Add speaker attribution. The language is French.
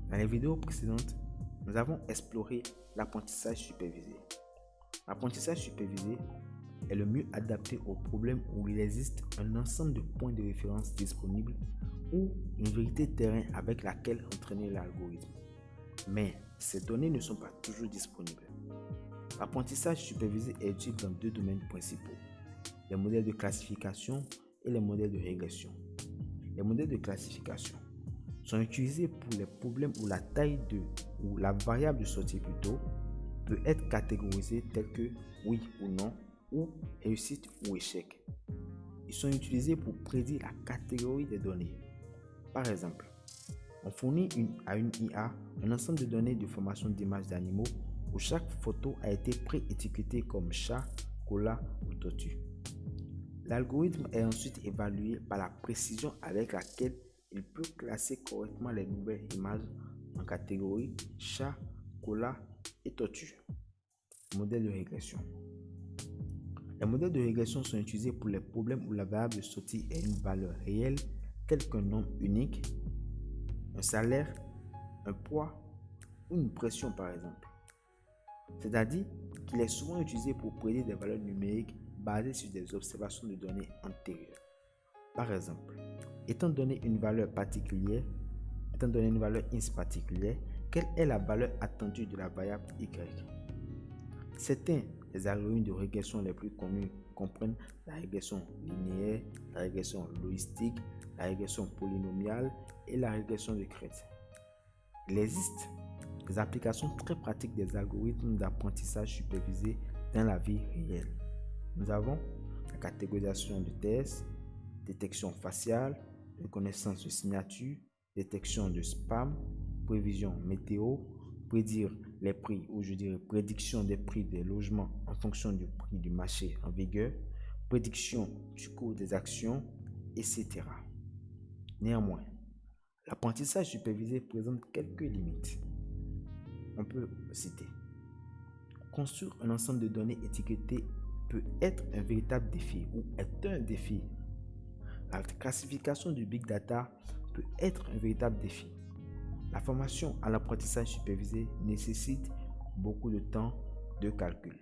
Speaker 1: Dans les vidéos précédentes, nous avons exploré l'apprentissage supervisé. L'apprentissage supervisé est le mieux adapté aux problèmes où il existe un ensemble de points de référence disponibles ou une vérité terrain avec laquelle entraîner l'algorithme. Mais ces données ne sont pas toujours disponibles. L'apprentissage supervisé est utile dans deux domaines principaux, les modèles de classification et les modèles de régression. Les modèles de classification sont utilisés pour les problèmes où la taille ou la variable de sortie plutôt peut être catégorisée telle que oui ou non, ou réussite ou échec. Ils sont utilisés pour prédire la catégorie des données. Par exemple, on fournit à une IA un ensemble de données de formation d'images d'animaux où chaque photo a été pré-étiquetée comme chat, koala ou tortue. L'algorithme est ensuite évalué par la précision avec laquelle il peut classer correctement les nouvelles images en catégories chat, koala et tortue. Modèle de régression. Les modèles de régression sont utilisés pour les problèmes où la variable de sortie est une valeur réelle telle qu'un nombre unique, un salaire, un poids ou une pression par exemple. C'est-à-dire qu'il est souvent utilisé pour prédire des valeurs numériques basées sur des observations de données antérieures. Par exemple, étant donné une valeur int particulière, quelle est la valeur attendue de la variable y? Certains des algorithmes de régression les plus connus comprennent la régression linéaire, la régression logistique, la régression polynomiale et la régression de crête. Il existe des applications très pratiques des algorithmes d'apprentissage supervisé dans la vie réelle. Nous avons la catégorisation de texte, détection faciale, reconnaissance de signature, détection de spam, prévision météo, prédire les prix ou je dirais prédiction des prix des logements en fonction du prix du marché en vigueur, prédiction du cours des actions, etc. Néanmoins, l'apprentissage supervisé présente quelques limites. On peut citer: construire un ensemble de données étiquetées peut être un véritable défi ou est un défi. La classification du big data peut être un véritable défi. La formation à l'apprentissage supervisé nécessite beaucoup de temps de calcul.